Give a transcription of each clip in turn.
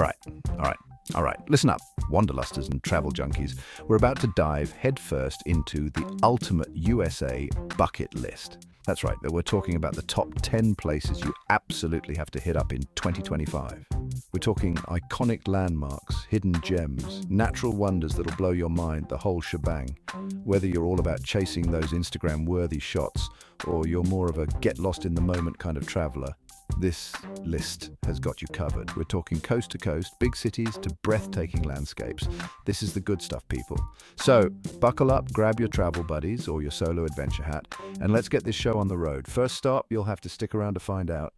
All right, all right, all right. Listen up, wanderlusters and travel junkies. We're about to dive headfirst into the ultimate USA bucket list. That's right, we're talking about the top 10 places you absolutely have to hit up in 2025. We're talking iconic landmarks, hidden gems, natural wonders that'll blow your mind, the whole shebang. Whether you're all about chasing those Instagram-worthy shots or you're more of a get-lost-in-the-moment kind of traveler, this list has got you covered. We're talking coast to coast, big cities to breathtaking landscapes. This is the good stuff, people. So, buckle up, grab your travel buddies or your solo adventure hat, and let's get this show on the road. First stop, you'll have to stick around to find out.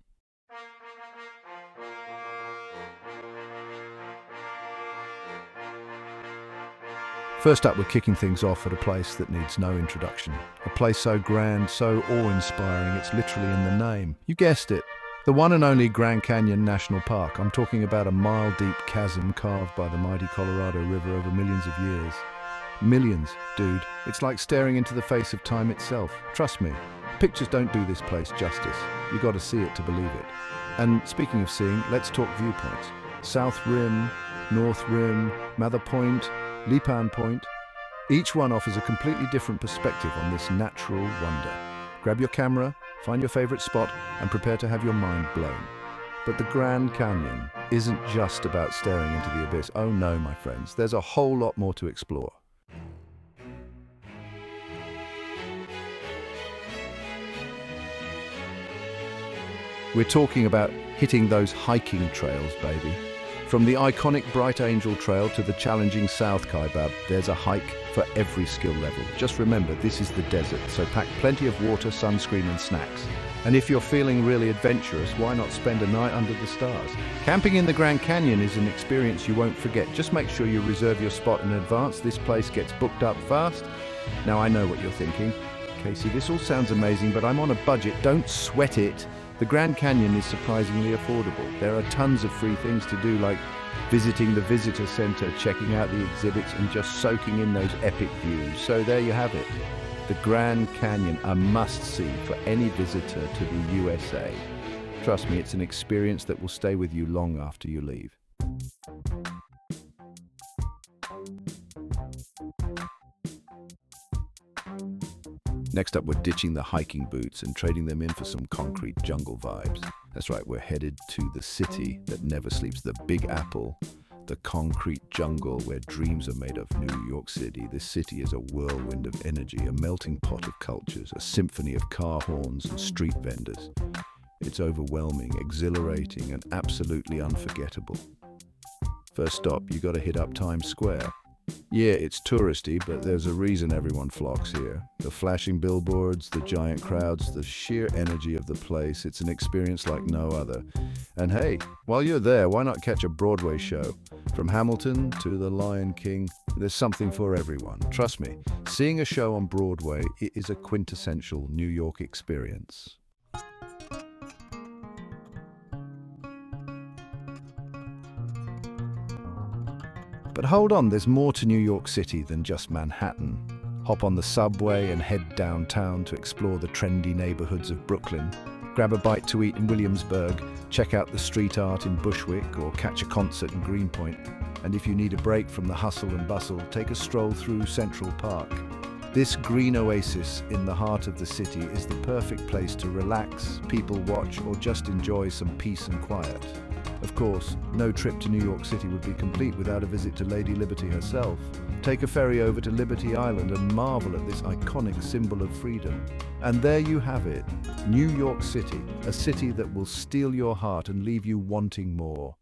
First up, we're kicking things off at a place that needs no introduction. A place so grand, so awe-inspiring, it's literally in the name. You guessed it. The one and only Grand Canyon National Park. I'm talking about a mile-deep chasm carved by the mighty Colorado River over millions of years. Millions, dude. It's like staring into the face of time itself. Trust me, pictures don't do this place justice. You got to see it to believe it. And speaking of seeing, let's talk viewpoints. South Rim, North Rim, Mather Point, Lipan Point. Each one offers a completely different perspective on this natural wonder. Grab your camera, find your favorite spot, and prepare to have your mind blown. But the Grand Canyon isn't just about staring into the abyss. Oh no, my friends, there's a whole lot more to explore. We're talking about hitting those hiking trails, baby. From the iconic Bright Angel Trail to the challenging South Kaibab, there's a hike for every skill level. Just remember, this is the desert, so pack plenty of water, sunscreen and snacks. And if you're feeling really adventurous, why not spend a night under the stars? Camping in the Grand Canyon is an experience you won't forget. Just make sure you reserve your spot in advance. This place gets booked up fast. Now I know what you're thinking. Casey, this all sounds amazing, but I'm on a budget. Don't sweat it. The Grand Canyon is surprisingly affordable. There are tons of free things to do, like visiting the visitor center, checking out the exhibits, and just soaking in those epic views. So there you have it. The Grand Canyon, a must-see for any visitor to the USA. Trust me, it's an experience that will stay with you long after you leave. Next up, we're ditching the hiking boots and trading them in for some concrete jungle vibes. That's right, we're headed to the city that never sleeps, the Big Apple, the concrete jungle where dreams are made of, New York City. This city is a whirlwind of energy, a melting pot of cultures, a symphony of car horns and street vendors. It's overwhelming, exhilarating, and absolutely unforgettable. First stop, you gotta hit up Times Square. Yeah, it's touristy, but there's a reason everyone flocks here. The flashing billboards, the giant crowds, the sheer energy of the place. It's an experience like no other. And hey, while you're there, why not catch a Broadway show? From Hamilton to The Lion King, there's something for everyone. Trust me, seeing a show on Broadway is a quintessential New York experience. But hold on, there's more to New York City than just Manhattan. Hop on the subway and head downtown to explore the trendy neighborhoods of Brooklyn. Grab a bite to eat in Williamsburg, check out the street art in Bushwick, or catch a concert in Greenpoint. And if you need a break from the hustle and bustle, take a stroll through Central Park. This green oasis in the heart of the city is the perfect place to relax, people watch, or just enjoy some peace and quiet. Of course, no trip to New York City would be complete without a visit to Lady Liberty herself. Take a ferry over to Liberty Island and marvel at this iconic symbol of freedom. And there you have it, New York City, a city that will steal your heart and leave you wanting more.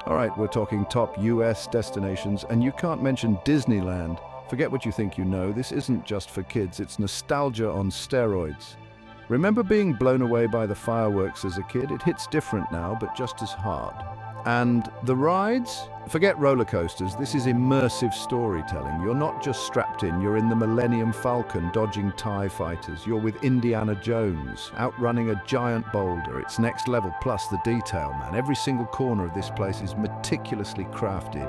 All right, we're talking top US destinations, and you can't mention Disneyland. Forget what you think you know, this isn't just for kids, it's nostalgia on steroids. Remember being blown away by the fireworks as a kid? It hits different now, but just as hard. And the rides? Forget roller coasters, this is immersive storytelling. You're not just strapped in, you're in the Millennium Falcon dodging TIE fighters. You're with Indiana Jones, outrunning a giant boulder. It's next level, plus the detail, man. Every single corner of this place is meticulously crafted.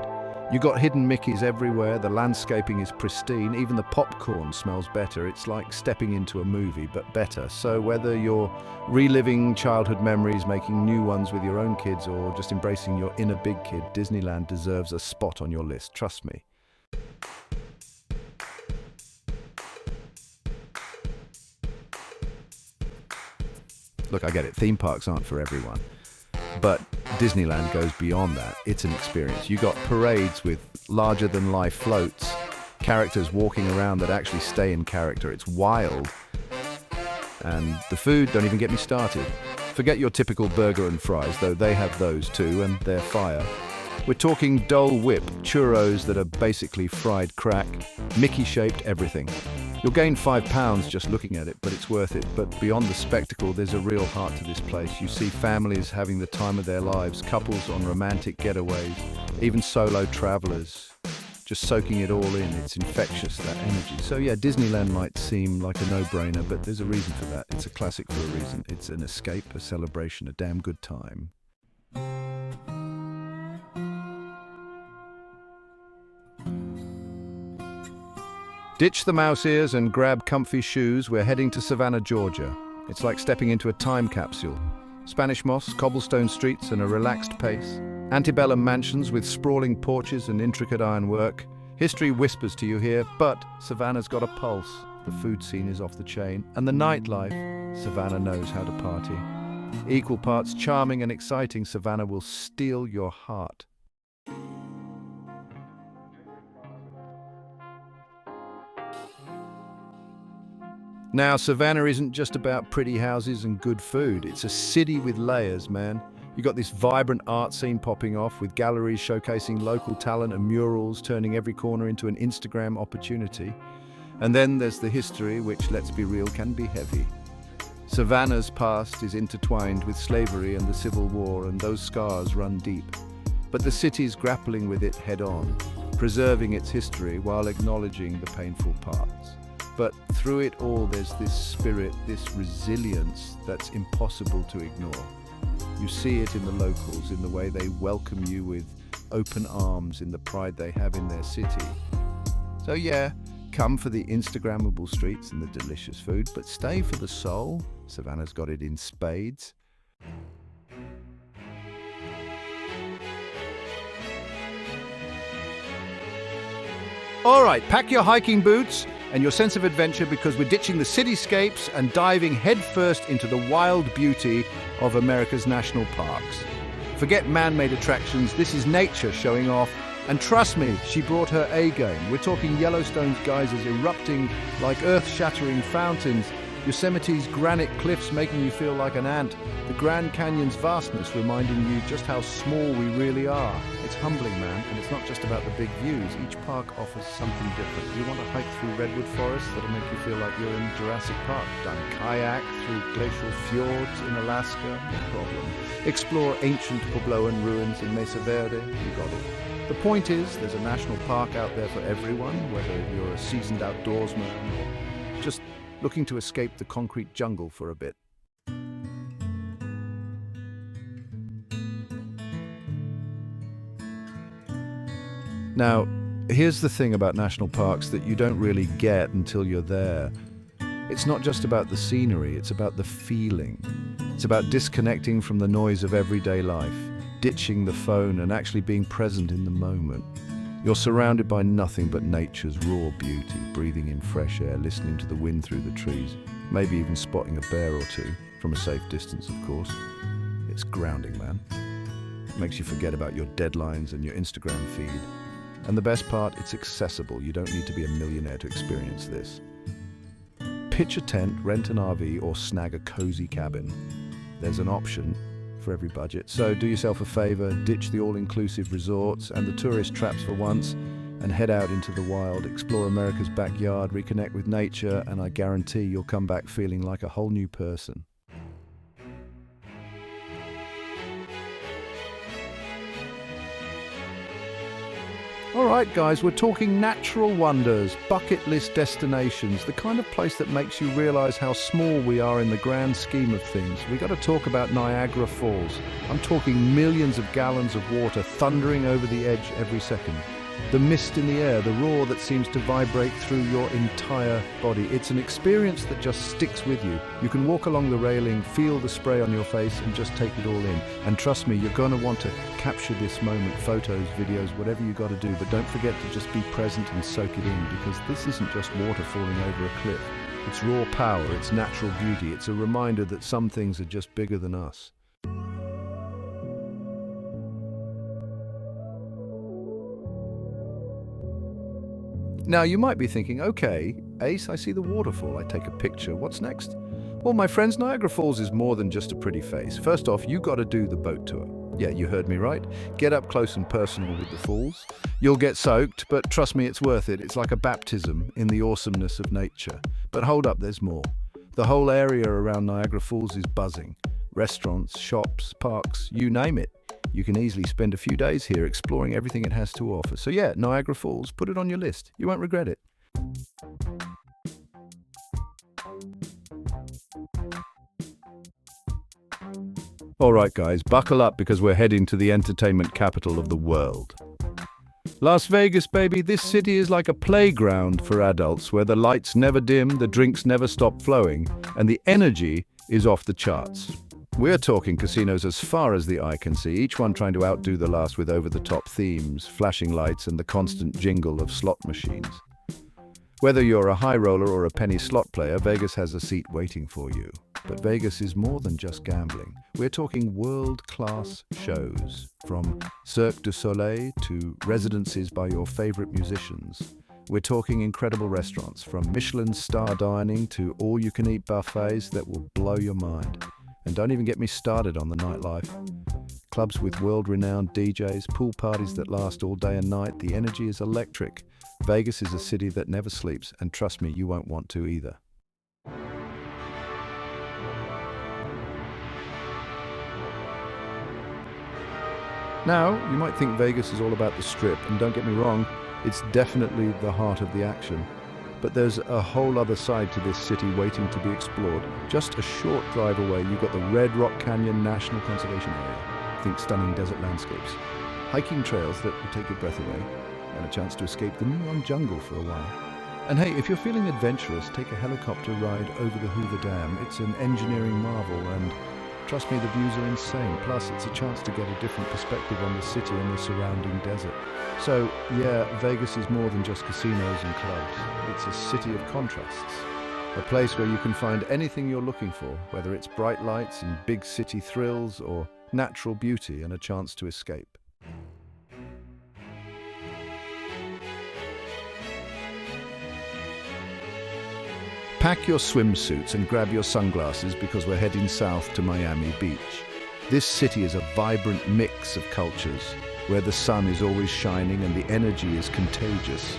You got hidden Mickeys everywhere, the landscaping is pristine, even the popcorn smells better. It's like stepping into a movie, but better. So whether you're reliving childhood memories, making new ones with your own kids, or just embracing your inner big kid, Disneyland deserves a spot on your list, trust me. Look, I get it, theme parks aren't for everyone. But Disneyland goes beyond that. It's an experience. You got parades with larger-than-life floats, characters walking around that actually stay in character. It's wild. And the food, don't even get me started. Forget your typical burger and fries, though they have those too, and they're fire. We're talking Dole Whip, churros that are basically fried crack, Mickey-shaped everything. You'll gain 5 pounds just looking at it, but it's worth it. But beyond the spectacle, there's a real heart to this place. You see families having the time of their lives, couples on romantic getaways, even solo travelers, just soaking it all in. It's infectious, that energy. So yeah, Disneyland might seem like a no-brainer, but there's a reason for that. It's a classic for a reason. It's an escape, a celebration, a damn good time. Ditch the mouse ears and grab comfy shoes. We're heading to Savannah, Georgia. It's like stepping into a time capsule. Spanish moss, cobblestone streets and a relaxed pace. Antebellum mansions with sprawling porches and intricate ironwork. History whispers to you here, but Savannah's got a pulse. The food scene is off the chain. And the nightlife, Savannah knows how to party. Equal parts charming and exciting, Savannah will steal your heart. Now, Savannah isn't just about pretty houses and good food. It's a city with layers, man. You got this vibrant art scene popping off with galleries showcasing local talent and murals turning every corner into an Instagram opportunity. And then there's the history, which, let's be real, can be heavy. Savannah's past is intertwined with slavery and the Civil War, and those scars run deep. But the city's grappling with it head-on, preserving its history while acknowledging the painful parts. But through it all, there's this spirit, this resilience that's impossible to ignore. You see it in the locals, in the way they welcome you with open arms, in the pride they have in their city. So yeah, come for the Instagrammable streets and the delicious food, but stay for the soul. Savannah's got it in spades. All right, pack your hiking boots and your sense of adventure, because we're ditching the cityscapes and diving headfirst into the wild beauty of America's national parks. Forget man-made attractions, this is nature showing off. And trust me, she brought her A-game. We're talking Yellowstone's geysers erupting like earth-shattering fountains, Yosemite's granite cliffs making you feel like an ant, the Grand Canyon's vastness reminding you just how small we really are. It's humbling, man, and it's not just about the big views. Each park offers something different. You want to hike through redwood forests that'll make you feel like you're in Jurassic Park. Done kayak through glacial fjords in Alaska? No problem. Explore ancient Pobloan ruins in Mesa Verde? You got it. The point is, there's a national park out there for everyone, whether you're a seasoned outdoorsman or just looking to escape the concrete jungle for a bit. Now, here's the thing about national parks that you don't really get until you're there. It's not just about the scenery, it's about the feeling. It's about disconnecting from the noise of everyday life, ditching the phone and actually being present in the moment. You're surrounded by nothing but nature's raw beauty, breathing in fresh air, listening to the wind through the trees, maybe even spotting a bear or two, from a safe distance, of course. It's grounding, man. It makes you forget about your deadlines and your Instagram feed. And the best part, it's accessible. You don't need to be a millionaire to experience this. Pitch a tent, rent an RV, or snag a cozy cabin. There's an option for every budget. So do yourself a favor, ditch the all-inclusive resorts and the tourist traps for once, and head out into the wild, explore America's backyard, reconnect with nature, and I guarantee you'll come back feeling like a whole new person. All right, guys, we're talking natural wonders, bucket list destinations, the kind of place that makes you realize how small we are in the grand scheme of things. We got to talk about Niagara Falls. I'm talking millions of gallons of water thundering over the edge every second. The mist in the air, the roar that seems to vibrate through your entire body. It's an experience that just sticks with you. You can walk along the railing, feel the spray on your face, and just take it all in. And trust me, you're going to want to capture this moment, photos, videos, whatever you got to do. But don't forget to just be present and soak it in, because this isn't just water falling over a cliff. It's raw power, it's natural beauty. It's a reminder that some things are just bigger than us. Now, you might be thinking, okay, Ace, I see the waterfall, I take a picture, what's next? Well, my friends, Niagara Falls is more than just a pretty face. First off, you got to do the boat tour. Yeah, you heard me right. Get up close and personal with the falls. You'll get soaked, but trust me, it's worth it. It's like a baptism in the awesomeness of nature. But hold up, there's more. The whole area around Niagara Falls is buzzing. Restaurants, shops, parks, you name it. You can easily spend a few days here exploring everything it has to offer. So yeah, Niagara Falls, put it on your list. You won't regret it. All right, guys, buckle up because we're heading to the entertainment capital of the world. Las Vegas, baby, this city is like a playground for adults where the lights never dim, the drinks never stop flowing, and the energy is off the charts. We're talking casinos as far as the eye can see, each one trying to outdo the last with over-the-top themes, flashing lights, and the constant jingle of slot machines. Whether you're a high roller or a penny slot player, Vegas has a seat waiting for you. But Vegas is more than just gambling. We're talking world-class shows, from Cirque du Soleil to residencies by your favorite musicians. We're talking incredible restaurants, from Michelin star dining to all-you-can-eat buffets that will blow your mind. And don't even get me started on the nightlife. Clubs with world-renowned DJs, pool parties that last all day and night. The energy is electric. Vegas is a city that never sleeps, and trust me, you won't want to either. Now, you might think Vegas is all about the Strip, and don't get me wrong, it's definitely the heart of the action. But there's a whole other side to this city waiting to be explored. Just a short drive away, you've got the Red Rock Canyon National Conservation Area. Think stunning desert landscapes, hiking trails that will take your breath away, and a chance to escape the neon jungle for a while. And hey, if you're feeling adventurous, take a helicopter ride over the Hoover Dam. It's an engineering marvel, and trust me, the views are insane. Plus, it's a chance to get a different perspective on the city and the surrounding desert. So, yeah, Vegas is more than just casinos and clubs. It's a city of contrasts. A place where you can find anything you're looking for, whether it's bright lights and big city thrills or natural beauty and a chance to escape. Pack your swimsuits and grab your sunglasses because we're heading south to Miami Beach. This city is a vibrant mix of cultures, where the sun is always shining and the energy is contagious.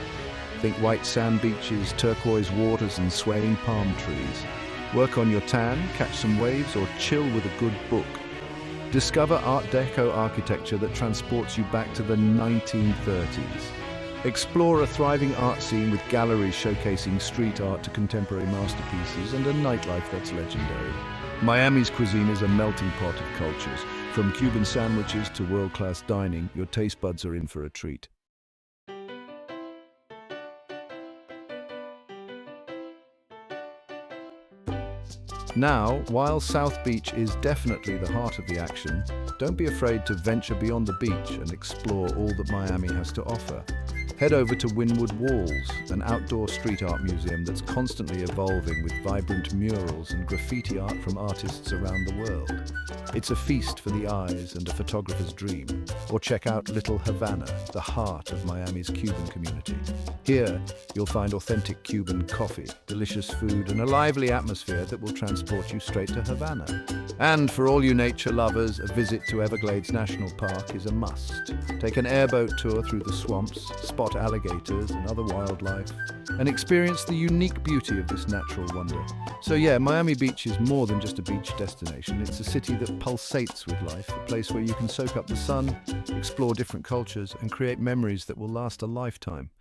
Think white sand beaches, turquoise waters and swaying palm trees. Work on your tan, catch some waves, or chill with a good book. Discover Art Deco architecture that transports you back to the 1930s. Explore a thriving art scene with galleries showcasing street art to contemporary masterpieces and a nightlife that's legendary. Miami's cuisine is a melting pot of cultures. From Cuban sandwiches to world-class dining, your taste buds are in for a treat. Now, while South Beach is definitely the heart of the action, don't be afraid to venture beyond the beach and explore all that Miami has to offer. Head over to Wynwood Walls, an outdoor street art museum that's constantly evolving with vibrant murals and graffiti art from artists around the world. It's a feast for the eyes and a photographer's dream. Or check out Little Havana, the heart of Miami's Cuban community. Here, you'll find authentic Cuban coffee, delicious food, and a lively atmosphere that will transport you straight to Havana. And for all you nature lovers, a visit to Everglades National Park is a must. Take an airboat tour through the swamps, spot alligators and other wildlife, and experience the unique beauty of this natural wonder. So yeah, Miami Beach is more than just a beach destination. It's a city that pulsates with life, a place where you can soak up the sun, explore different cultures, and create memories that will last a lifetime.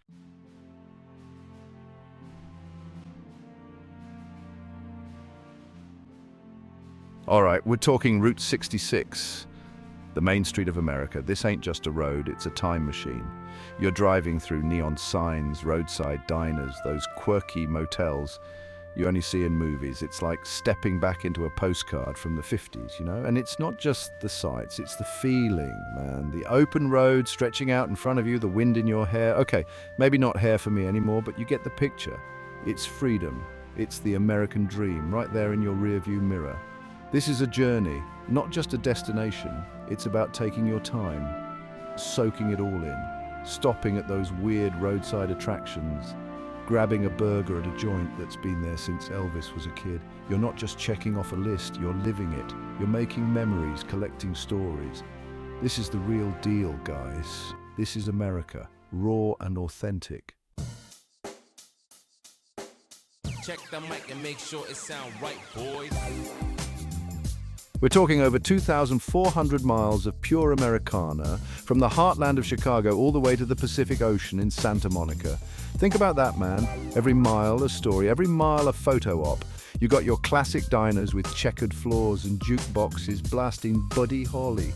All right, we're talking Route 66, the main street of America. This ain't just a road, it's a time machine. You're driving through neon signs, roadside diners, those quirky motels you only see in movies. It's like stepping back into a postcard from the 50s, you know? And it's not just the sights, it's the feeling, man. The open road stretching out in front of you, the wind in your hair. Okay, maybe not hair for me anymore, but you get the picture. It's freedom. It's the American dream right there in your rearview mirror. This is a journey, not just a destination. It's about taking your time, soaking it all in, stopping at those weird roadside attractions, grabbing a burger at a joint that's been there since Elvis was a kid. You're not just checking off a list, you're living it. You're making memories, collecting stories. This is the real deal, guys. This is America, raw and authentic. Check the mic and make sure it sound right, boys. We're talking over 2,400 miles of pure Americana, from the heartland of Chicago all the way to the Pacific Ocean in Santa Monica. Think about that, man. Every mile a story, every mile a photo op. You got your classic diners with checkered floors and jukeboxes blasting Buddy Holly.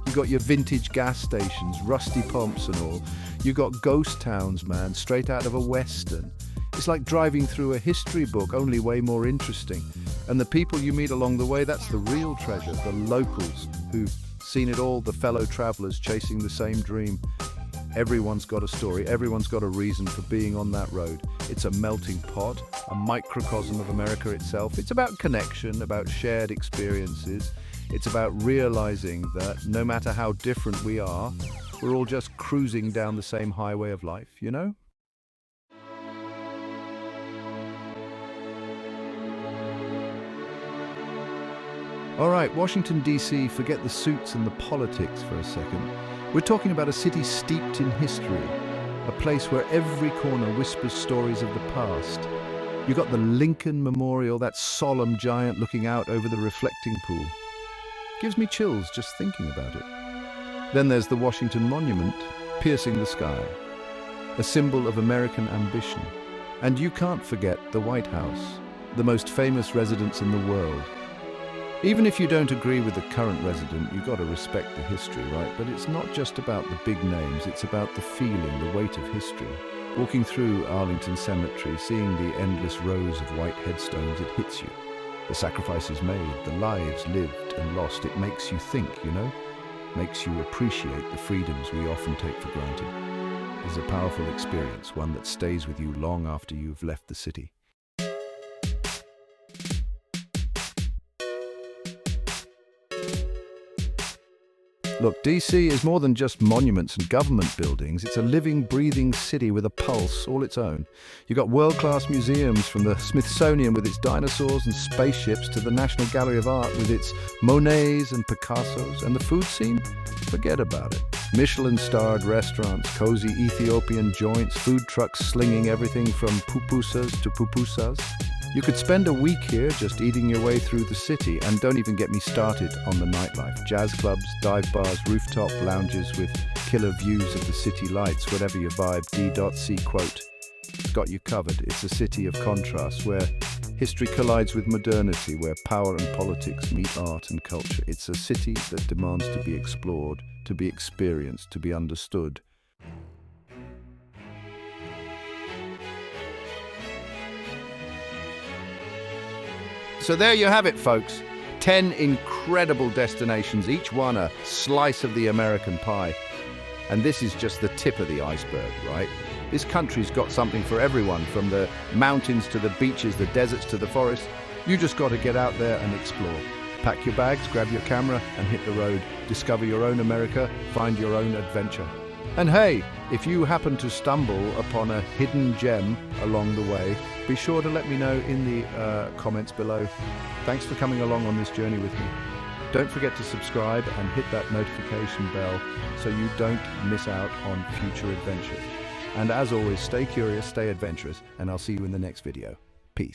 You got your vintage gas stations, rusty pumps and all. You got ghost towns, man, straight out of a Western. It's like driving through a history book, only way more interesting. And the people you meet along the way, that's the real treasure, the locals who've seen it all, the fellow travelers chasing the same dream. Everyone's got a story, everyone's got a reason for being on that road. It's a melting pot, a microcosm of America itself. It's about connection, about shared experiences. It's about realizing that no matter how different we are, we're all just cruising down the same highway of life, you know? All right, Washington, D.C., forget the suits and the politics for a second. We're talking about a city steeped in history, a place where every corner whispers stories of the past. You got the Lincoln Memorial, that solemn giant looking out over the reflecting pool. Gives me chills just thinking about it. Then there's the Washington Monument, piercing the sky, a symbol of American ambition. And you can't forget the White House, the most famous residence in the world. Even if you don't agree with the current resident, you've got to respect the history, right? But it's not just about the big names, it's about the feeling, the weight of history. Walking through Arlington Cemetery, seeing the endless rows of white headstones, it hits you. The sacrifices made, the lives lived and lost, it makes you think, you know? Makes you appreciate the freedoms we often take for granted. It's a powerful experience, one that stays with you long after you've left the city. Look, DC is more than just monuments and government buildings. It's a living, breathing city with a pulse all its own. You've got world-class museums, from the Smithsonian with its dinosaurs and spaceships to the National Gallery of Art with its Monets and Picassos. And the food scene? Forget about it. Michelin-starred restaurants, cozy Ethiopian joints, food trucks slinging everything from pupusas to pupusas. You could spend a week here just eating your way through the city, and don't even get me started on the nightlife. Jazz clubs, dive bars, rooftop lounges with killer views of the city lights, whatever your vibe, D.C. quote. It's got you covered. It's a city of contrasts where history collides with modernity, where power and politics meet art and culture. It's a city that demands to be explored, to be experienced, to be understood. So there you have it, folks. 10 incredible destinations, each one a slice of the American pie. And this is just the tip of the iceberg, right? This country's got something for everyone, from the mountains to the beaches, the deserts to the forests. You just got to get out there and explore. Pack your bags, grab your camera, and hit the road. Discover your own America, find your own adventure. And hey, if you happen to stumble upon a hidden gem along the way, be sure to let me know in the comments below. Thanks for coming along on this journey with me. Don't forget to subscribe and hit that notification bell so you don't miss out on future adventures. And as always, stay curious, stay adventurous, and I'll see you in the next video.